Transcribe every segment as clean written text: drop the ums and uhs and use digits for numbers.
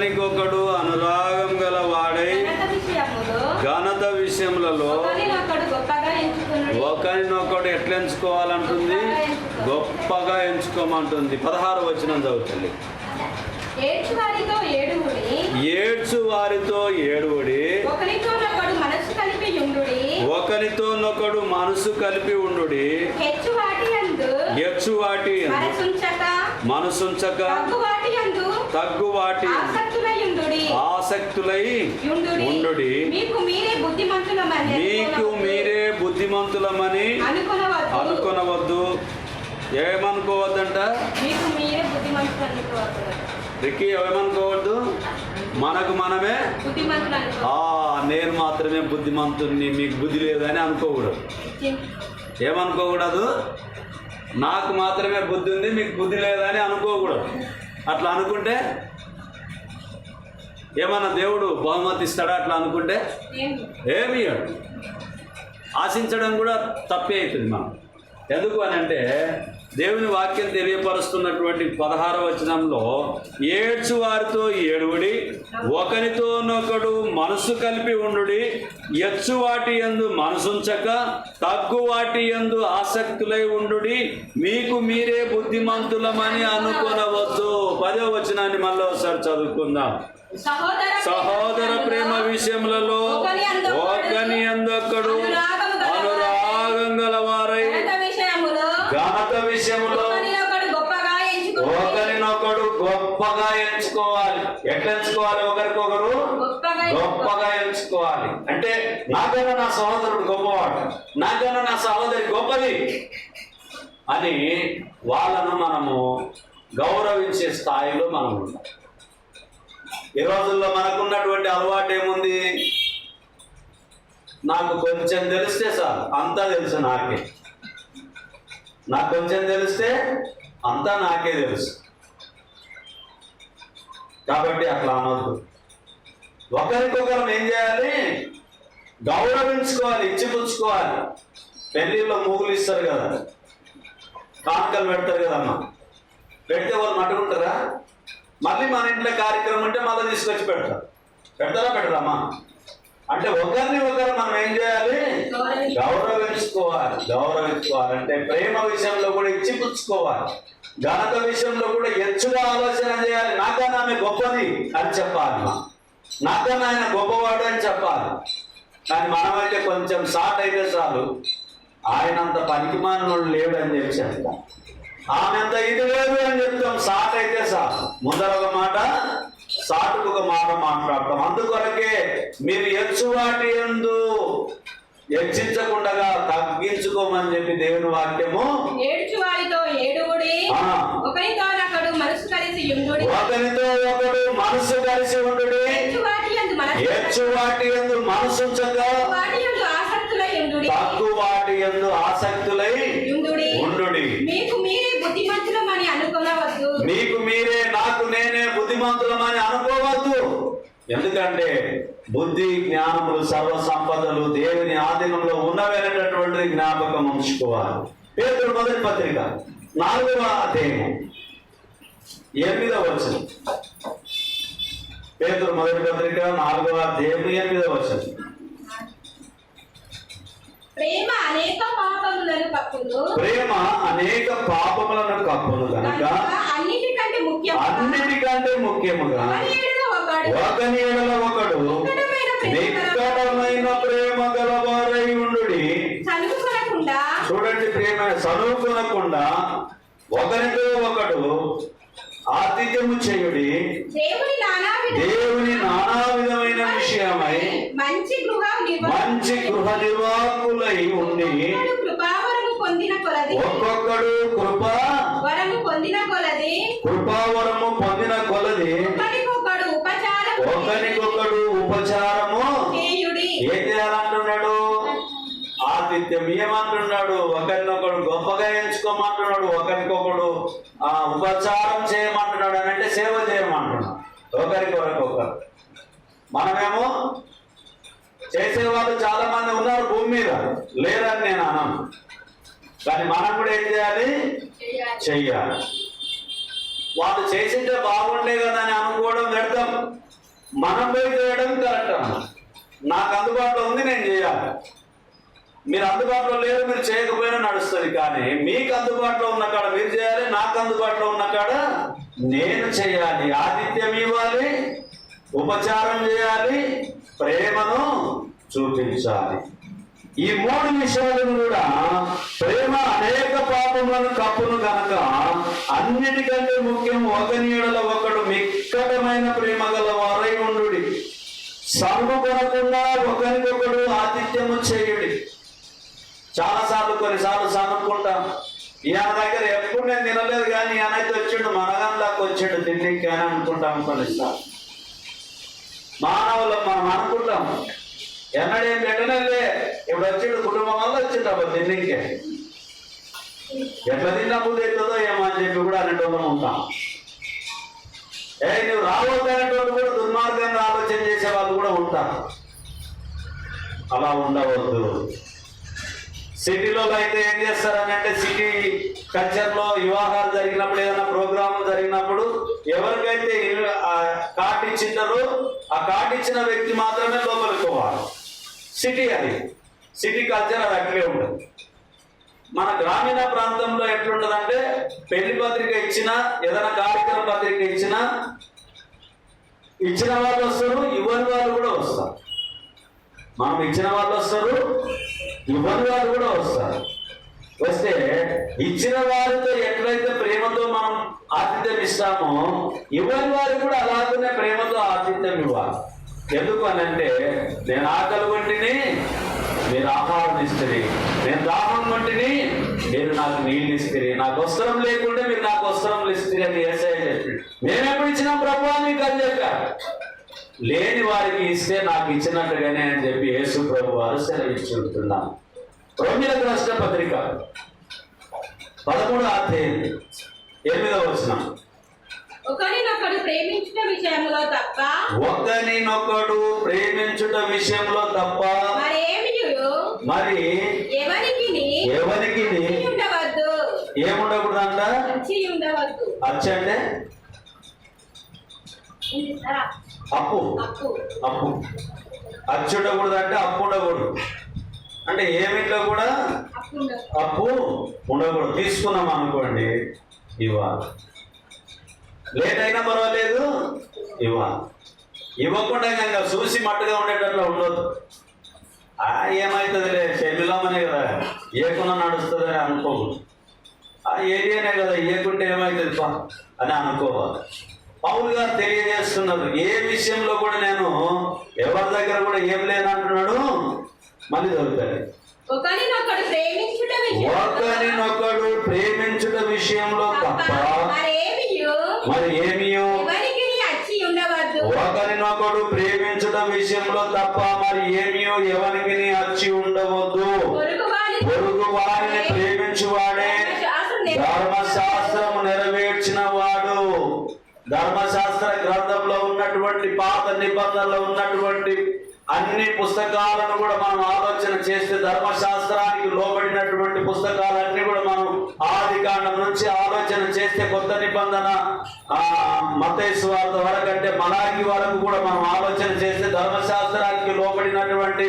ఒకనికొకడు అనురాగం గల వాడై ఘనత విషయములలో ఒకరినొకడు ఎట్లా ఎంచుకోవాలంటుంది? గొప్పగా ఎంచుకోమంటుంది. 16వ వచనం చదువుతుంది. ఏడ్చు వారితో ఏడువుడి, ఒకరితోనొకడు మనసు కలిపి ఉండుడి, హెచ్చు వాటి మనసుంచక తగ్గు వాటి ఆసక్తులై ఉండుడి. మీకు మీరే బుద్ధిమంతులమని అనుకొనవద్దు. ఏమనుకోవద్దంట? రిక్కి ఏమనుకోవద్దు? మనకు మనమే నేను మాత్రమే బుద్ధిమంతుని, మీకు బుద్ధి లేదని అనుకోకూడదు. ఏమనుకోకూడదు? నాకు మాత్రమే బుద్ధి ఉంది, మీకు బుద్ధి లేదని అనుకోకూడదు. అట్లా అనుకుంటే ఏమన్నా దేవుడు బహుమతి ఇస్తాడా? అట్లా అనుకుంటే ఏమి ఆశించడం కూడా తప్పే అవుతుంది మనం. ఎందుకు అని అంటే దేవుని వాక్యం తెలియపరుస్తున్నటువంటి 16వ వచనంలో ఏడ్చు వారితో ఏడువుడి, ఒకరితోనొకడు మనసు కలిపి ఉండుడి, ఎచ్చు వాటి యందు మనసుంచక తగ్గు వాటి యందు ఆసక్తులై ఉండుడి, మీకు మీరే బుద్ధిమంతులమని అనుకొనవద్దు. 10వ వచనాన్ని మళ్ళీ ఒకసారి చదువుకుందాం. సహోదర ప్రేమ విషయములలో ఒకని యందొకడు అనురాగం గలవారై ఘనత విషయంలో ఒకరినొకడు గొప్పగా ఎంచుకోవాలి. ఎట్లా ఎంచుకోవాలి? ఒకరికొకరు గొప్పగా ఎంచుకోవాలి. అంటే నాకన్నా నా సహోదరుడు గొప్పవాడు, నాకన్నా నా సహోదరి గొప్పది అని వాళ్ళను మనము గౌరవించే స్థాయిలో మనం ఉంటాం. ఈ రోజుల్లో మనకున్నటువంటి అలవాటు ఏముంది? నాకు కొంచెం తెలిస్తే సార్ అంతా తెలుసు నాకే, నాకు కొంచెం తెలిస్తే అంతా నాకే తెలుసు. కాబట్టి అట్లా అనవద్దు. ఒకరికొకరు ఏం చేయాలి? గౌరవించుకోవాలి, ఇచ్చిపుచ్చుకోవాలి. పెళ్ళిళ్ళలో మూగులు ఇస్తారు కదా, కానుకలు పెడతారు కదమ్మా, పెడితే వాళ్ళు మట్టుకుంటారా? మళ్ళీ మన ఇంట్లో కార్యక్రమం ఉంటే మళ్ళీ తీసుకొచ్చి పెడతారా? పెట్టరామా? అంటే ఒకరిని ఒకరు మనం ఏం చేయాలి? గౌరవించుకోవాలి. అంటే ప్రేమ విషయంలో కూడా ఇచ్చిపుచ్చుకోవాలి, ఘనత విషయంలో కూడా ఎచ్చుగా ఆలోచన చేయాలి. నాకన్నా ఆమె గొప్పది అని చెప్పాలి, నాకన్నా ఆయన గొప్పవాడు అని చెప్పాలి. కానీ మనమైతే కొంచెం షార్ట్ అయితే చాలు, ఆయన అంత పనికిమాలినోడు లేడు అని చెప్పి చెప్తాం, ఆమె అంత ఇది లేదు అని చెప్తాం. షార్ట్ అయితే చాలు, ముందర ఒక మాట సాటుకు ఒక మాట మాట్లాడతాం. అందుకొరకే మీరు ఎచ్చువాటి యందు హెచ్చించకుండా తగ్గించుకోమని చెప్పి దేవుని వాక్యము. ఏడ్చువారితో ఏడువుడి, ఒకరితోనొకడు మనసు కలిసి ఉండుడి, ఎచ్చువాటి యందు మనసుంచక తగ్గు వాటి యందు ఆసక్తులై ఉండుడి. మీకు మీరే బుద్ధిమంతులమని అనుకోవద్దు. మీకు మీరే నాకు నేనే బుద్ధిమంతులమని అనుకోవద్దు. ఎందుకంటే బుద్ధి జ్ఞానములు సర్వ సంపదలు దేవుని ఆధీనంలో ఉన్నవనేటటువంటిది జ్ఞాపకం ఉంచుకోవాలి. పేతురు మొదటి పత్రిక 4వ అధ్యాయం 8వ వచనం. పేతురు మొదటి పత్రిక 4వ అధ్యాయం 8వ వచనం. ప్రేమ అనేక పాపములను కప్పును గనుక అన్నిటికంటే ముఖ్యముగా ఒకని ఎడల ఒకడు నిక్కటమైన ప్రేమ గలవారై ఉండుడి. చూడండి, ప్రేమ సనుగునకుండా ఒకరితో ఒకడు ఆతిథ్యము చేయుడి, దేవుని నానా విధమైన విషయమై మంచి గృహ నిర్వాహకులై ఉండి ఒక్కొక్కడు కృపావరము పొందిన కొలది ఒకరికొకడు ఉపచారము ఏం చేయాలంటున్నాడు? ఆతిథ్యం ఏమంటున్నాడు? ఒకరినొకడు గొప్పగా ఎంచుకోమంటున్నాడు, ఒకరికొకడు ఉపచారం చేయమంటున్నాడు. అని అంటే సేవ చేయమంటున్నాడు ఒకరికొకరు. మనమేమో చేసేవాళ్ళు చాలా మంది ఉన్నారు భూమి మీద, లేదని నేను అన్నాను. కానీ మనం కూడా ఏం చేయాలి? చెయ్యాలి. వాళ్ళు చేసింటే బాగుండే కదా అని అనుకోవడం వ్యర్థం. మనం పోయి చేయడం కరెక్ట్ అమ్మా. నాకు అందుబాటులో ఉంది, నేను చేయాలి. మీరు అందుబాటులో లేరు, మీరు చేయకపోయినా నడుస్తుంది. కానీ మీకు అందుబాటులో ఉన్న కాడ మీరు చేయాలి, నాకు అందుబాటులో ఉన్న కాడ నేను చేయాలి. ఆతిథ్యం ఇవ్వాలి, ఉపచారం చేయాలి, ప్రేమను చూపించాలి. ఈ 3 విషయాలను కూడా ప్రేమ అనేక పాపములను కప్పును గనక అన్నిటికంటే ముఖ్యం ఒకని యెడల ఒకడు మిక్కటమైన ప్రేమ గల వారై ఉండుడి. సరుగు కొనకుండా ఒకరికొకడు ఆతిథ్యము చేయుడి. కొన్నిసార్లు సనుక్కుంటాం, ఈయన దగ్గర ఎప్పుడు నేను తినలేదు కానీ ఈయనైతే వచ్చిండు, మనగంలాకి వచ్చిండు తిండికి అని అనుకుంటాం. కొన్నిసార్లు మానవులం మనం అనుకుంటాం, ఎన్నడేం పెట్టనేలే, ఇప్పుడు వచ్చిండు కుటుంబం వల్ల వచ్చిండు అప్పుడు తిండికే, ఎట్లా తిన్నప్పుడు అవుతుందో ఏమో అని చెప్పి కూడా అనేటోళ్ళం ఉంటాం. నువ్వు రావద్దనేటోళ్ళు కూడా దుర్మార్గంగా ఆలోచన చేసే వాళ్ళు కూడా ఉంటారు. అలా ఉండవద్దు. సిటీలో అయితే ఏం చేస్తారని అంటే, సిటీ కల్చర్లో వివాహాలు జరిగినప్పుడు, ఏదైనా ప్రోగ్రామ్ జరిగినప్పుడు ఎవరికైతే కార్డు ఇచ్చింటారో ఆ కార్డు ఇచ్చిన వ్యక్తి మాత్రమే లోపలికి పోవాలి. సిటీ అది, సిటీ కల్చర్ అది అట్లే ఉంటుంది. మన గ్రామీణ ప్రాంతంలో ఎట్లుంటుందంటే, పెళ్లి పత్రిక ఇచ్చినా, ఏదైనా కార్యక్రమ పత్రిక ఇచ్చినా, ఇచ్చిన వాళ్ళు వస్తారు, ఇవ్వని వాళ్ళు కూడా వస్తారు. మనం ఇచ్చిన వాళ్ళు వస్తారు, ఇవ్వని వాళ్ళు కూడా వస్తారు. వస్తే ఇచ్చిన వారితో ఎట్లయితే ప్రేమతో మనం ఆతిథ్యం ఇస్తామో, ఇవ్వని వారికి కూడా అలాగనే ప్రేమతో ఆతిథ్యం ఇవ్వాలి. ఎందుకు అని అంటే, నేను ఆకలి వంటిని మీరు ఆహారం ఇస్తుంది, నేను దాహం వంటిని మీరు నాకు నీళ్ళు ఇస్తుంది, నాకు వస్త్రం లేకుంటే మీరు నాకు వస్త్రములు ఇస్తుంది అని యేసయ్య చెప్పిండు. మేము ఎప్పుడు ఇచ్చినాం ప్రభువా మీకు అని చెప్పారు. లేని వారికి ఇస్తే నాకు ఇచ్చినట్టుగానే అని చెప్పి యేసు ప్రభు వారు సెలవిచ్చి ఉంటున్నాం. రోమీయులకు రాసిన పత్రిక 13వ అధ్యాయం 8వ వచనం. ఒకరినొకడు ప్రేమించుట విషయంలో తప్ప మరి ఎవరికి ఏముండకూడదంట. అచ్చి అంటే అప్పు, అప్పు అచ్చి ఉండకూడదంటే అప్పు ఉండకూడదు. అంటే ఏమిట్లో కూడా అప్పు ఉండకూడదు. తీసుకున్నాం అనుకోండి ఇవ్వాలి, లేట్ అయినా పర్వాలేదు ఇవ్వాలి. ఇవ్వకుండా ఇంకా చూసి మట్టుగా ఉండేటట్లు ఉండదు. ఏమవుతుందిలే చెల్లిలోమనే కదా, ఏకున్నా నడుస్తుంది అని అనుకోకూడదు. ఆ ఏరియానే కదా, ఏకుంటే ఏమవుతుంది పా అని అనుకోవాలి. పౌలు గారు తెలియజేస్తున్నారు, ఏ విషయంలో కూడా నేను ఎవరి దగ్గర కూడా ఏం లేనంటున్నాడు. మళ్ళీ దొరుకుతాడు. ఒకరినొకడు ప్రేమించుట విషయంలో తప్ప మరి ఏమియో, ఒకరినొకడు ప్రేమించుట విషయంలో తప్ప మరి ఏమియో ఎవరికి అచ్చి ఉండవద్దు. పొరుగు వారిని ప్రేమించువాడే ధర్మశాస్త్రము నెరవేర్చిన వాడు. ధర్మశాస్త్ర గ్రంథంలో ఉన్నటువంటి పాత నిబంధనలో ఉన్నటువంటి అన్ని పుస్తకాలను కూడా మనం ఆలోచన చేస్తే, ధర్మశాస్త్రానికి లోబడినటువంటి పుస్తకాలన్నీ కూడా మనం ఆది కాండం నుంచి ఆలోచన చేస్తే, కొత్త నిబంధన మత్తయి సువార్త వరకు అంటే మలాకి వరకు కూడా మనం ఆలోచన చేస్తే ధర్మశాస్త్రానికి లోబడినటువంటి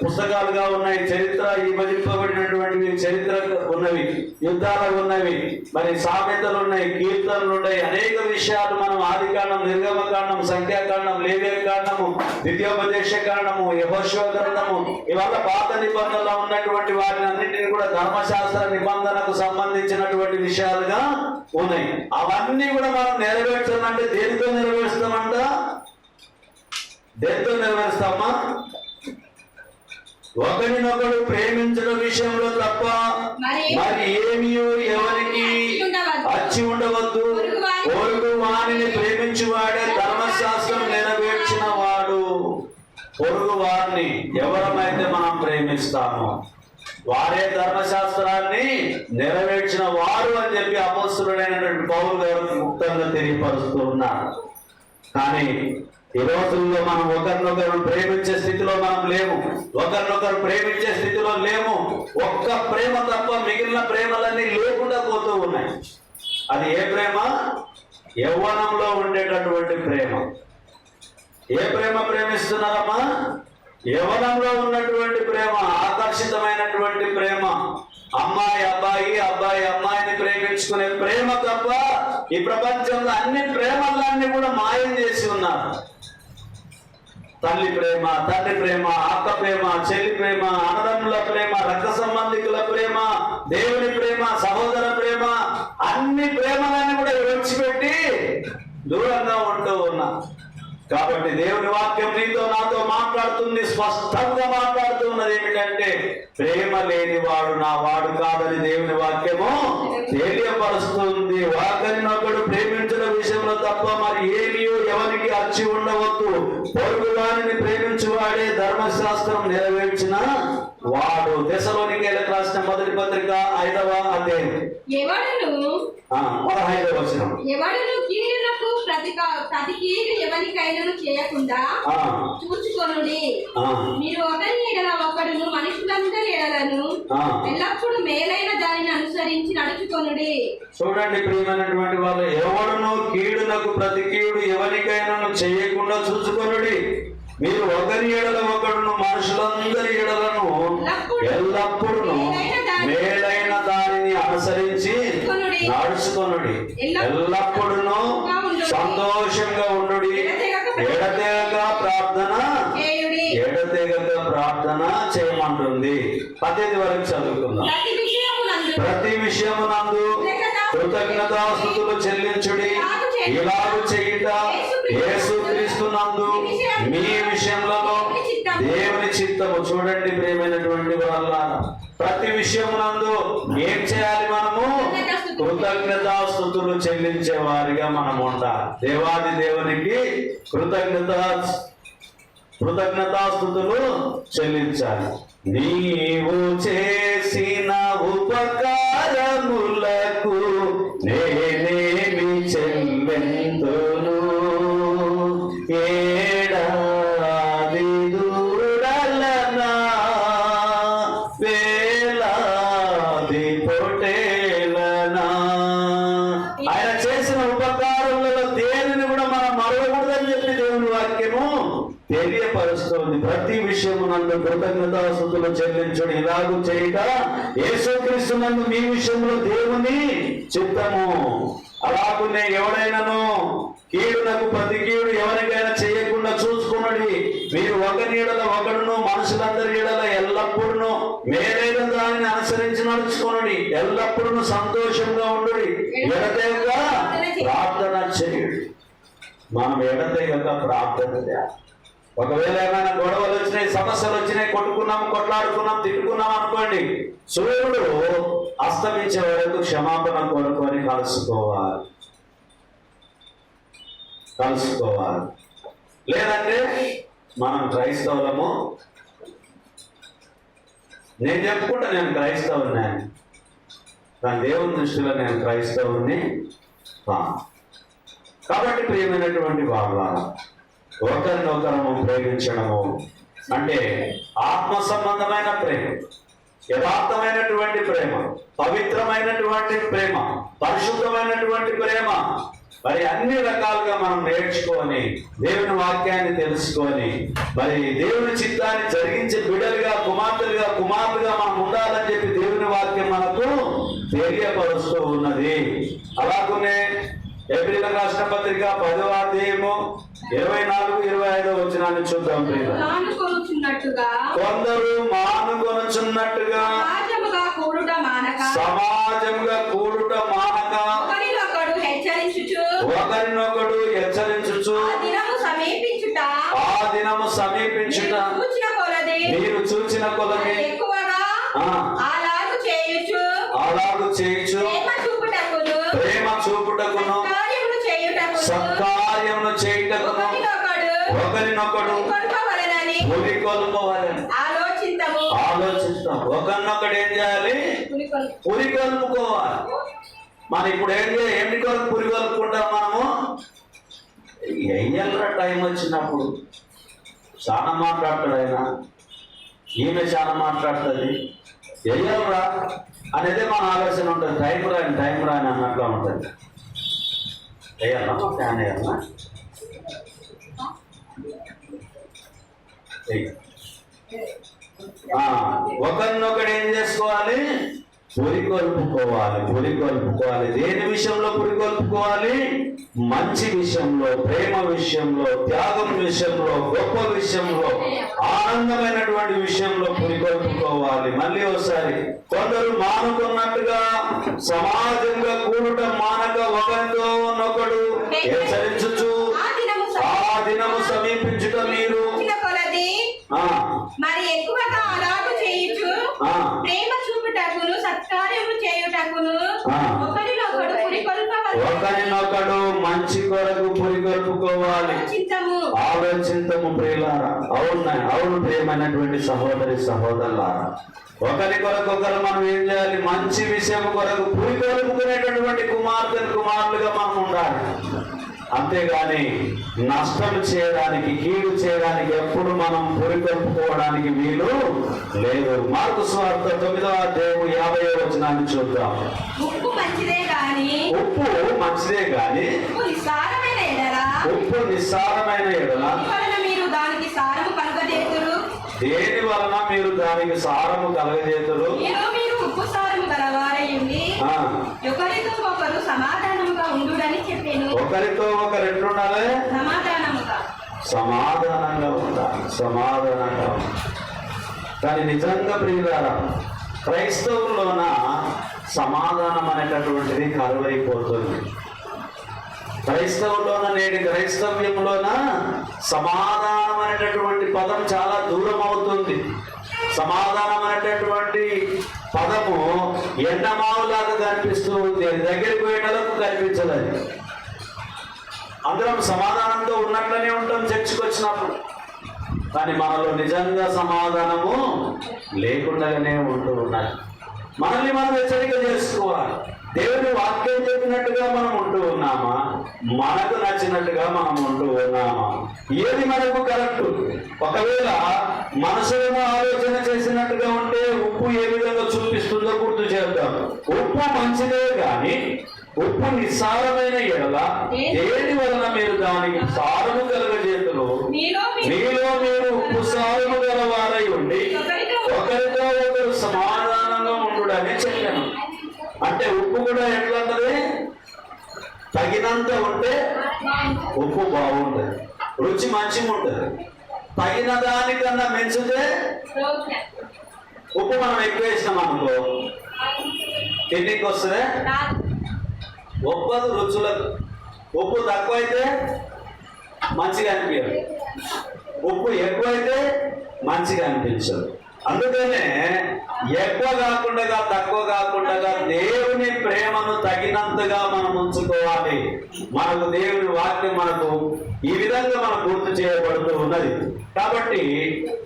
పుస్తకాలుగా ఉన్నాయి. చరిత్ర విభజింపబడినటువంటివి, చరిత్ర ఉన్నవి, యుద్ధాలు ఉన్నవి, మరి సామెతలు ఉన్నాయి, కీర్తనలు ఉన్నాయి. అనేక విషయాలు మనం ఆది కాండం, నిర్గమకాండం, సంఖ్యాకాండం, లేవ్యకాండము, ద్వితీయోపదేశ కాండము, యెహోషువ గ్రంథము, ఇవల్ల పాత నిబంధనలో ఉన్నటువంటి వాటిని అన్నింటినీ కూడా ధర్మశాస్త్ర నిబంధనకు సంబంధించినటువంటి విషయాలుగా ఉన్నాయి. అవన్నీ కూడా మనం నెరవేర్చాలంటే దేనితో నెరవేరుస్తామంట? దేనితో నెరవేరుస్తామా? ఒకరినొకడు ప్రేమించడం విషయంలో తప్ప మరి ఏమీ ఎవరికి అచ్చి ఉండవద్దు. పొరుగు వారిని ప్రేమించువాడే ధర్మశాస్త్రం నెరవేర్చిన వాడు. పొరుగు వారిని ఎవరమైతే మనం ప్రేమిస్తామో వారే ధర్మశాస్త్రాన్ని నెరవేర్చిన వారు అని చెప్పి అపొస్తలుడైనటువంటి పౌలు గారు ముక్తంగా తెలియపరుస్తూ ఉన్నారు. కానీ ఈ రోజుల్లో మనం ఒకరినొకరు ప్రేమించే స్థితిలో మనం లేము. ఒకరినొకరు ప్రేమించే స్థితిలో లేము. ఒక్క ప్రేమ తప్ప మిగిలిన ప్రేమలన్నీ లేకుండా పోతూ ఉన్నాయి. అది ఏ ప్రేమ? యవ్వనంలో ఉండేటటువంటి ప్రేమ. ఏ ప్రేమ ప్రేమిస్తున్నారమ్మా? యవ్వనంలో ఉన్నటువంటి ప్రేమ, ఆకర్షితమైనటువంటి ప్రేమ, అమ్మాయి అబ్బాయి, అబ్బాయి అమ్మాయిని ప్రేమించుకునే ప్రేమ తప్ప ఈ ప్రపంచంలో అన్ని ప్రేమలన్నీ కూడా మాయం చేసి ఉన్నారు. తల్లి ప్రేమ, తండ్రి ప్రేమ, అక్క ప్రేమ, చెల్లి ప్రేమ, అన్నదమ్ముల ప్రేమ, రక్త సంబంధికుల ప్రేమ, దేవుని ప్రేమ, సహోదర ప్రేమ, అన్ని ప్రేమలన్నీ కూడా విడిచిపెట్టి దూరంగా ఉంటూ ఉన్నా. కాబట్టి దేవుని వాక్యం నీతో నాతో మాట్లాడుతుంది, స్పష్టంగా మాట్లాడుతున్నది ఏమిటంటే ప్రేమ లేని వాడు నా వాడు కాదని దేవుని వాక్యము తెలియపరుస్తుంది. ఒకరినొకడు ప్రేమించడం విషయంలో తప్ప మరి ఏమియో ఎవరికి అచ్చి ఉండవద్దు. పొరుగు వారిని ప్రేమించువాడే ధర్మశాస్త్రం నెరవేర్చిన వాడు. తెస్సలోనికీయులకు రాసిన మొదటి పత్రిక 5వ అధ్యాయం 15వ వచనం. ఎవడును కీడునకు ప్రతి కీడు ఎవరికైనా చేయకుండా చూచుకొనుడి. మీరు ఒకరి ఎడల ఒకడును మనుషులందరి ఎడలను ఎల్లప్పుడూ మేలైన దానిని అనుసరించి నడుచుకొనుడి. చూడండి ప్రియమైనటువంటి వాళ్ళు, ఎవడును కీడునకు ప్రతి కీడు ఎవరికైనా చేయకుండా చూచుకొనుడి. మీరు ఒకరి ఎడల ఒకడును మనుషులందరి ఎడలను ఎల్లప్పుడూ మేలైన దానిని అనుసరించి నడుచుకొనుడి. ఎల్లప్పుడూ సంతోషంగా ఉండుడి. ఎడతెగక ప్రార్థన చేయమంటుంది. 18 వరకు చదువుకుందాం. ప్రతి విషయమునందు కృతజ్ఞతాస్తుతులు చెల్లించుడి. ఇలాగు చేయుట యేసుక్రీస్తునందు మీ విషయంలో దేవుని చిత్తము. చూడండి ప్రియమైనటువంటి వాళ్ళ, ప్రతి విషయమునందు ఏం చేయాలి? మనము కృతజ్ఞతాస్తుతులు చెల్లించే వారిగా మనం ఉండాలి. దేవాది దేవునికి కృతజ్ఞతాస్తుతులు చెల్లించాలి. నీవు చేసిన ఉపకారములకు నేనేమి చెల్లింతును? ఏడాది దూడలనా వేలాది పొటేలనా. ఆయన చేసిన ఉపకారములలో దేనిని కూడా మనం మరవకూడదని చెప్పి దేవుని వాక్యము తెలియపరుస్తోంది. ప్రతి విషయమునందు కృతజ్ఞతాస్తుతులు చెల్లించుడు. ఇలాగూ చేయుట యేసుక్రీస్తునందు మీ విషయంలో దేవుని చిత్తము. అలాగునే ఎవడైనాను కీడునకు ప్రతి కీడు ఎవరికైనా చేయకుండా చూసుకున్నది. మీరు ఒకరి ఎడల ఒకడును మనుషులందరి ఎడల ఎల్లప్పుడూ మేలైన దానిని అనుసరించి నడుచుకున్నది. ఎల్లప్పుడూ సంతోషంగా ఉండుడి. ఎడతెగక ప్రార్థన చేయుడు. మనం ఎడతెగక ప్రార్థన చేయాలి. ఒకవేళ ఏమైనా గొడవలు వచ్చినాయి, సమస్యలు వచ్చినాయి, కొట్టుకున్నాం, కొట్లాడుకున్నాం, తిట్టుకున్నాం అనుకోండి, సూర్యుడు అస్తమించే వరకు క్షమాపణ కోరుకొని కలుసుకోవాలి. లేదంటే మనం క్రైస్తవులము, నేను చెప్పుకుంటా నేను క్రైస్తవుని, కానీ దేవుని దృష్టిలో నేను క్రైస్తవుని. కాబట్టి ప్రియమైనటువంటి వాళ్ళ, ఒకరినొకరము ప్రేమించడము అంటే ఆత్మ సంబంధమైన ప్రేమ, యథార్థమైనటువంటి ప్రేమ, పవిత్రమైనటువంటి ప్రేమ, పరిశుద్ధమైనటువంటి ప్రేమ. మరి అన్ని రకాలుగా మనం నేర్చుకొని దేవుని వాక్యాన్ని తెలుసుకొని మరి దేవుని చిత్తాన్ని జరిగించే బిడ్డలుగా, కుమారులుగా మనం ఉండాలని చెప్పి దేవుని వాక్యం మనకు తెలియపరుస్తూ ఉన్నది. అలాగనే ఎబ్రీయులకు రాసిన పత్రిక 10వ అధ్యాయము 24-25 వచనాన్ని చూద్దాం. కొందరు మానుకొనుచున్నట్టుగా సమాజముగా కూడుట మానక ఒకరినొకడు హెచ్చరించుచు ఆ దినము సమీపించుట మీరు చూచిన కొలది అలాగు చేయుచు ప్రేమ చూపుటకును సత్కార్యమును చేయుటకును ఒకరినొకడు పురికొల్పుకోవాలని ఆలోచిస్తాం. ఒకరినొకడు ఏం చేయాలి? పురికొల్పుకోవాలి. మనం ఇప్పుడు ఎన్ని కొరకు పురికొల్పుకుంటాం? మనము ఎయ్యల్రా టైం వచ్చినప్పుడు చాలా మాట్లాడతాడు ఆయన, ఈమె చాలా మాట్లాడుతుంది, ఎయ్యల్రా అనేది మన ఆలోచన ఉంటుంది. టైం రాని అన్నట్లా ఉంటుంది. వేయాలమ్మా, ఫ్యాన్ వేయాలన్నా? ఒకరినొకడు ఏం చేసుకోవాలి? పురికొల్పుకోవాలి. దేని విషయంలో పురికొల్పుకోవాలి? మంచి విషయంలో, ప్రేమ విషయంలో, త్యాగం విషయంలో, గొప్ప విషయంలో, ఆనందమైనటువంటి విషయంలో పురికొల్పుకోవాలి. మళ్ళీ ఒకసారి, కొందరు మానుకున్నట్టుగా సమాజంగా కూడటం మానక ఒకరితో ఒకడు హెచ్చరించుచు ఆ దినము సమీపించుట మీరు మరి ఎక్కువగా అలాగ చేయుచు ప్రేమ చూపుటకును సత్కార్యము చేయుటకును ఒకరినొకడు మంచి కొరకు పురికొల్పుకోవాలి. ఆలోచింతము ప్రియులారా. అవును ప్రియమైనటువంటి సహోదరి సహోదరులారా, ఒకరి కొరకు ఒకరు మనం ఏం చేయాలి? మంచి విషయం కొరకు పురికొల్పుకునేటటువంటి కుమారులుగా మనం ఉండాలి. అంతేగాని నష్టం చేయడానికి, కీడు చేయడానికి ఎప్పుడు మనం పురికొల్పుకోవడానికి వీలు లేదు. మార్కు సువార్త 9వ అధ్యాయం 50వ వచనాన్ని చూద్దాం. ఉప్పు మంచిదే గాని ఉప్పు నిస్సారమైన ఎడల దేని వలన మీరు దానికి సారము కలగజేతురు? ఒకరితో ఒకరు సమాధానముగా ఉండుడని చెప్పాను. ఒకరితో ఒకరు ఎట్లుండాలి? సమాధానంగా ఉండాలి. కానీ నిజంగా ప్రియులారా, క్రైస్తవుల్లోన సమాధానం అనేటటువంటిది కరువైపోతుంది. నేటి క్రైస్తవ్యంలోన సమాధానం అనేటటువంటి పదం చాలా దూరం అవుతుంది. సమాధానం అనేటటువంటి పదము ఎండమావులాగా కనిపిస్తూ ఉంది. అది దగ్గరికి పోయేటలకు కనిపించలేదు. అందరం సమాధానంతో ఉన్నట్లనే ఉంటాం చర్చికి వచ్చినప్పుడు, కానీ మనలో నిజంగా సమాధానము లేకుండానే ఉంటూ ఉన్నాయి. మనల్ని మనం హెచ్చరిక చేసుకోవాలి. దేవుని వాక్యం చెప్పినట్టుగా మనం ఉంటూ ఉన్నామా? మనకు నచ్చినట్టుగా మనం ఉంటూ ఉన్నామా? ఏది మనకు కరెక్ట్? ఒకవేళ మనసులను ఆలోచన చేసినట్టుగా ఉంటే ఉప్పు ఏ విధంగా చూపిస్తుందో గుర్తు చేద్దాం. ఉప్పు మంచిదే కానీ ఉప్పు నిస్సారమైన ఎడల దేని వలన మీరు దానికి సారము కలగజేతులు? మీలో మీరు ఉప్పు సారము గలవారై ఉండి ఒకరితో ఒకరు సమాధానంగా ఉండుడని చెప్పాను. అంటే ఉప్పు కూడా ఎట్లా ఉంటది? తగినంత ఉంటే ఉప్పు బాగుంటుంది, రుచి మంచిగా ఉంటుంది. తగిన దానికన్నా పెంచితే ఉప్పు మనం ఎక్కువ వేసినాం అనుకో తిండికి వస్తుంది, ఒప్పదు రుచులకు. ఉప్పు తక్కువైతే మంచిగా అనిపించదు, ఉప్పు ఎక్కువైతే మంచిగా అనిపించదు. అందుకనే ఎక్కువ కాకుండా తక్కువ కాకుండా దేవుని ప్రేమను తగినంతగా మనం ఉంచుకోవాలి. మనకు దేవుని వాక్యం మనకు ఈ విధంగా మనకు గుర్తు చేయబడుతూ ఉన్నది. కాబట్టి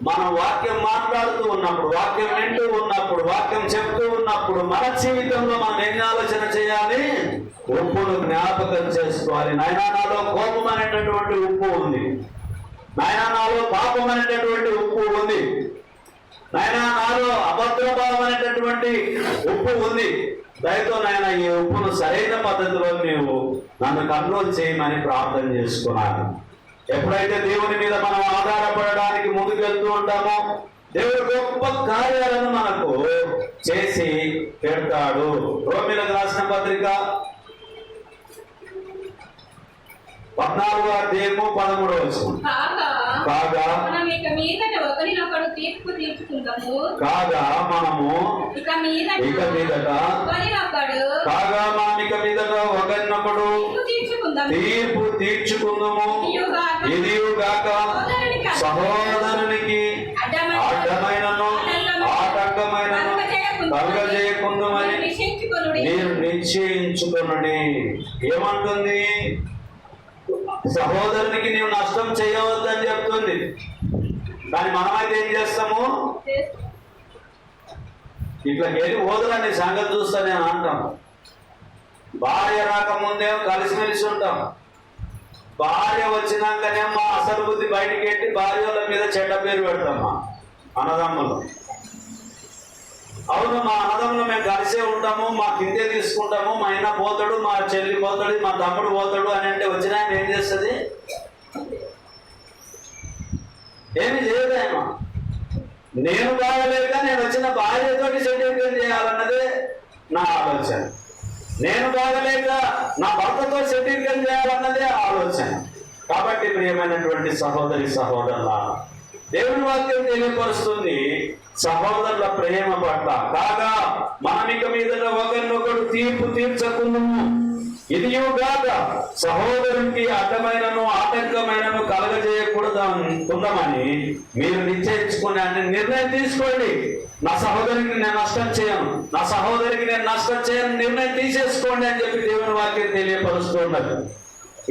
మనం వాక్యం మాట్లాడుతూ ఉన్నప్పుడు, వాక్యం వింటూ ఉన్నప్పుడు, వాక్యం చెప్తూ ఉన్నప్పుడు మన జీవితంలో మనం ఏం ఆలోచన చేయాలి? ఉప్పును జ్ఞాపకం చేసుకోవాలి. నాయనా నాలో కోపం అనేటటువంటి ఉప్పు ఉంది, నాయనా నాలో పాపం అనేటటువంటి ఉప్పు ఉంది, నాయన నాలో అభద్రభావం అనేటటువంటి ఉప్పు ఉంది. దయతో నాయన ఈ ఉప్పును సరైన పద్ధతిలో నీవు నన్ను కంట్రోల్ చేయమని ప్రార్థన చేసుకున్నాను. ఎప్పుడైతే దేవుని మీద మనం ఆధారపడడానికి ముందుకు వెళ్తూ ఉంటామో దేవుడు గొప్ప కార్యాలను మనకు చేసి పెడతాడు. రోమీయులకు రాసిన పత్రిక 14వ అధ్యాయము 13వ వచనం. కాగా మనము ఇక మీదట ఒకరినొకడు తీర్పు తీర్చుకుందాము. ఇదియుగాక సహోదరునికి అడ్డమైనను ఆటంకమైనను కలుగజేయకుందామని మీరు నిశ్చయించుకొనుడి. ఏమంటుంది? సహోదరునికి నీవు నష్టం చేయవద్దని చెప్తుంది. కానీ మనమైతే ఏం చేస్తాము? ఇట్లా వెళ్ళి ఓదరని సంగతి చూస్తానే అంటాం. భార్య రాకముందేమో కలిసిమెలిసి ఉంటాం, భార్య వచ్చినాకనేమో అసలు బుద్ధి బయటికి ఎట్టి భార్యల మీద చెడ్డ పేరు పెడతామా అన్నదమ్ములు. అవును, మా అన్నదమ్ములు మేము కలిసే ఉంటాము, మా కిందే తీసుకుంటాము, మా ఆయన పోతాడు, మా చెల్లి పోతాడు, మా తమ్ముడు పోతాడు అని అంటే వచ్చిన ఆయన ఏం చేస్తుంది? ఏమి చేయదు ఆయన. నేను బాగలేక నేను వచ్చిన భార్యతోటి సెటిల్మెంట్ చేయాలన్నదే నా ఆలోచన. నేను బాగలేక నా భర్తతో సెటిల్మెంట్ చేయాలన్నదే ఆలోచన. కాబట్టి ప్రియమైనటువంటి సహోదరి సహోదరుల, దేవుని వాక్యం తెలియపరుస్తుంది సహోదరుల ప్రేమ పట్ల. కాగా మనం ఇక మీద ఒకరినొకరు తీర్పు తీర్చకుందుము, ఇదియుగాక సహోదరునికి అడ్డమైనను ఆటంకమైనను కలగజేయకూడదని మీరు నిశ్చయించుకుని అన్ని నిర్ణయం తీసుకోండి. నా సహోదరికి నేను నష్టం చేయను, నా సహోదరికి నేను నష్టం చేయను నిర్ణయం తీసేసుకోండి అని చెప్పి దేవుని వాక్యం తెలియపరుస్తున్నది.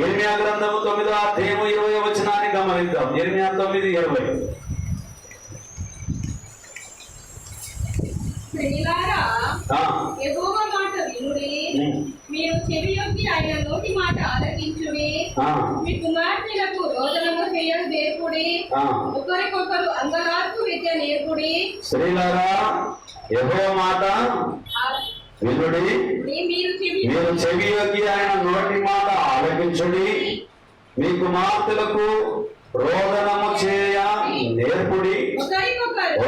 ఇర్మియా గ్రంథము 9వ అధ్యాయము 20వ వచనాన్ని గమనిద్దాం. ఇర్మియా 9:20. స్త్రీలారా, యెహోవా మాట వినుడి, మీరు చెవియొగ్గి ఆయన నోటి మాట ఆలకించుడి. మీ కుమార్తెలకు రోదనము చేయ నేర్పుడి, ఒకరికొకరు అంగరార్పు విద్య నేర్పుడి. స్త్రీలారా, యెహోవా మాట వినుడి, మీరు చెవియొగ్గి ఆయన నోటి మాట ఆలకించుడి. మీ కుమార్తెలకు రోదనము చేయ నేర్పుడి,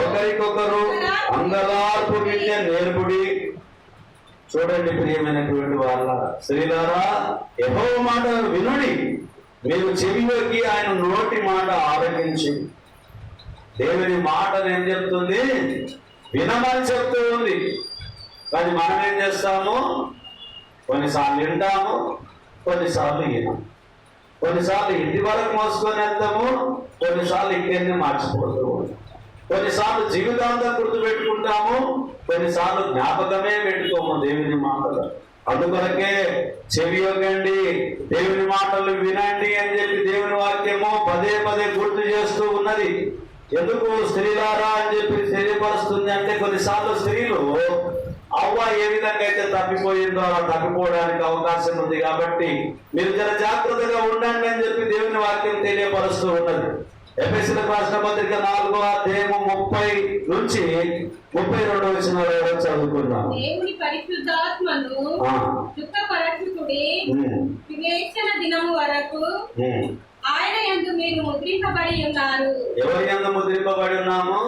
ఒకరికొకరు అంగలార్పు విద్య నేర్పుడి. చూడండి ప్రియమైనటువంటి వాళ్ళ, స్త్రీలారా, యెహోవా మాట వినుడి, మీరు చెవియొగ్గి ఆయన నోటి మాట ఆలకించి. దేవుని మాటను ఏం చెప్తుంది? వినమని చెప్తూ ఉంది. కానీ మనం ఏం చేస్తాము? కొన్నిసార్లు వింటాము, కొన్నిసార్లు వినాము. కొన్నిసార్లు ఇంటి వరకు మోసుకొని వెళ్తాము, కొన్నిసార్లు ఇంకెన్ని మార్చిపోతూ ఉంటాం. కొన్నిసార్లు జీవితాంతం గుర్తు పెట్టుకుంటాము, కొన్నిసార్లు జ్ఞాపకమే పెట్టుకోము దేవుని మాటలు. అందుకొరకే చెవియొగ్గండి, దేవుని మాటలు వినండి అని చెప్పి దేవుని వాక్యము పదే పదే గుర్తు చేస్తూ ఉన్నది. ఎందుకు స్త్రీలారా అని చెప్పి తెలియపరుస్తుంది అంటే, కొన్నిసార్లు స్త్రీలు అవ్వ ఏ విధంగా అయితే తప్పిపోయిందో అలా తప్పిపోవడానికి అవకాశం ఉంది. కాబట్టి మీరు జర జాగ్రత్తగా ఉండండి అని చెప్పి దేవుని వాక్యం తెలియపరుస్తూ ఉన్నది. ఎఫెసీయులకు రాసిన పత్రిక 4వ అధ్యాయము 30 నుంచి 32 వచనాల వరకు చదువుకుందాం. దేవుని పరిశుద్ధాత్మను దుఃఖపరచుకుడి, వివేచన దినము వరకు ఆయన యందు మీరు ముద్రింపబడి ఉన్నారు. ఎవరి యందు ముద్రింపబడి ఉన్నాము?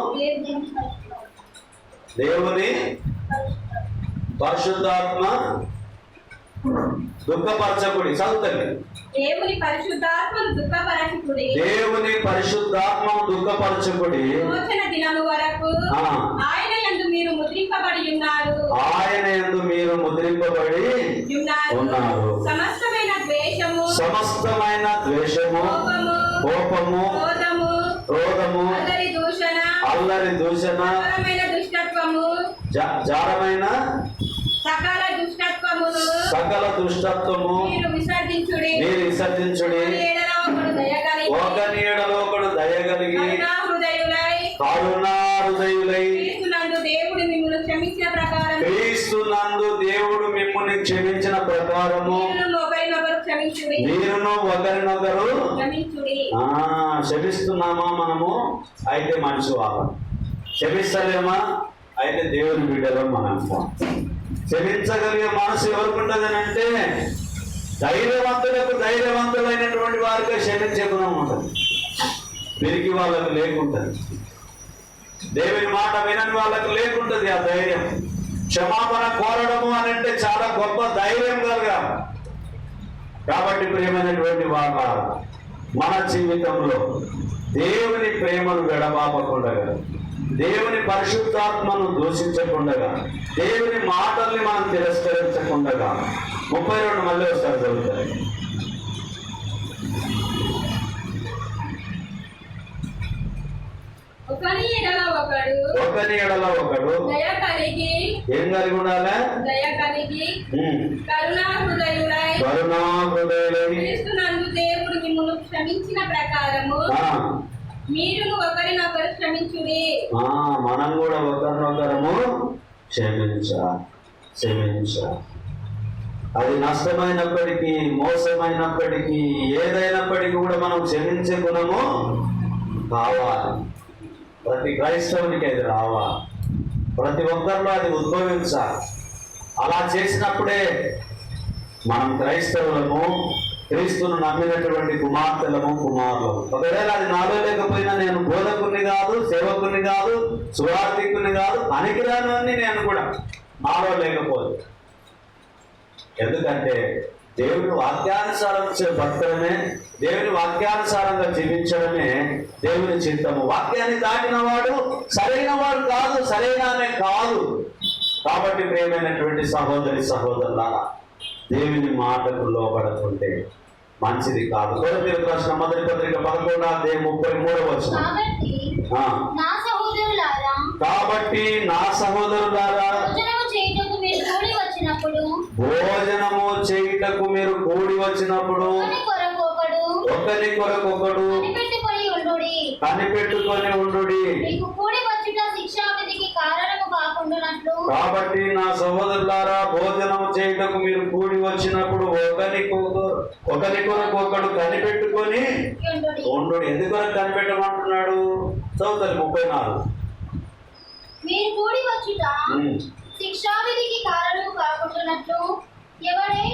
దేవుని పరిశుద్ధాత్మ దుఃఖపరచకుడి. చదువుతండి. దేవుని పరిశుద్ధాత్మను దుఃఖపరచుకుడి, దేవుని పరిశుద్ధాత్మను దుఃఖపరచకుడి, విమోచన దినము వరకు ఆయన యందు మీరు ముద్రింపబడి ఉన్నారు. ఆయన యందు మీరు ముద్రింపబడి ఉన్నారు. సమస్తమైన ద్వేషము, కోపము, క్రోధము, అల్లరి దూషణ, జారమైన సకల దుష్టత్వము మీరు విసర్జించుడి. ఒకని ఎడల ఒకడు దయగలిగి కరుణా హృదయులై క్రీస్తునందు దేవుడు మిమ్మల్ని క్షమించిన ప్రకారము మీరును ఒకరినొకరు క్షమిస్తున్నామా? మనము అయితే మనిషి వాళ్ళం. క్షమిస్తలేమా? అయితే దేవుని బిడ్డలో మనం. క్షమించగలిగే మనసు ఎవరికి ఉండదని అంటే, ధైర్యవంతులైనటువంటి వారికి క్షమించే గుణం ఉంటుంది, పెరిగి వాళ్ళకు లేకుంటుంది. దేవుని మాట వినని వాళ్ళకు లేకుంటుంది ఆ ధైర్యం. క్షమాపణ కోరడము అని అంటే చాలా గొప్ప ధైర్యం కలగా. కాబట్టి ప్రియమైనటువంటి వాళ్ళ, మన జీవితంలో దేవుని ప్రేమను విడబాపకుండా, దేవుని పరిశుద్ధాత్మను దూషించకుండా, దేవుని మాటల్ని మనం తిరస్కరించకుండా 32 మళ్ళీ వస్తారు జరుగుతాయి. ఒకని ఎడల ఒకడు ఏం కలిగి ఉండాలి? కరుణా హృదయులై దేవుడు మిమ్మును క్షమించిన ప్రకారము మీరును ఒకరినొకరు క్షమించుడి. మనం కూడా ఒకరినొకరము క్షమించాలి. అది నష్టమైనప్పటికీ, మోసమైనప్పటికీ, ఏదైనప్పటికీ కూడా మనం క్షమించే గుణము కావాలి. ప్రతి క్రైస్తవునికి అది రావాలి. ప్రతి ఒక్కరిలో అది ఉద్భవించాలి. అలా చేసినప్పుడే మనం క్రైస్తవులము, క్రీస్తును నమ్మినటువంటి కుమార్తెలము కుమారులు. ఒకవేళ అది నాలో లేకపోయినా నేను బోధకుని కాదు, సేవకుని కాదు, సువార్థికుని కాదు, పనికిరాను అని నేను కూడా నాలో లేకపోదు. ఎందుకంటే దేవుని వాక్యానుసారం బతకడమే, దేవుని వాక్యానుసారంగా జీవించడమే దేవుని చిత్తము. వాక్యాన్ని దాటిన వాడు సరైన వాడు కాదు, సరైన ఆమె కాదు. కాబట్టి ప్రియమైనటువంటి సహోదరి సహోదరులారా, దేవుని మాటకు లోబడుతుంటే మంచిది కాదు. కొరింథీయులకు రాసిన మొదటి పత్రిక 11వ అధ్యాయం 33వ వచనం. కాబట్టి నా సహోదరులారా, భోజనము చేయుటకు మీరు కూడి వచ్చినప్పుడు ఒకరి కొరకొకడు కనిపెట్టుకొని ఉండుడి. కాబట్టి నా సహోదరులారా, భోజనం చేయుటకు మీరు కూడి వచ్చినప్పుడు ఒకరి కొరకొకడు కనిపెట్టుకొని ఉండుడి. ఎందుకొరకు కనిపెట్టమంటున్నాడు? చదువుతారు 34. మీరు కూడి వచ్చుట శిక్షావిధికి కారణము కాకుండానట్లు ఎవడైనా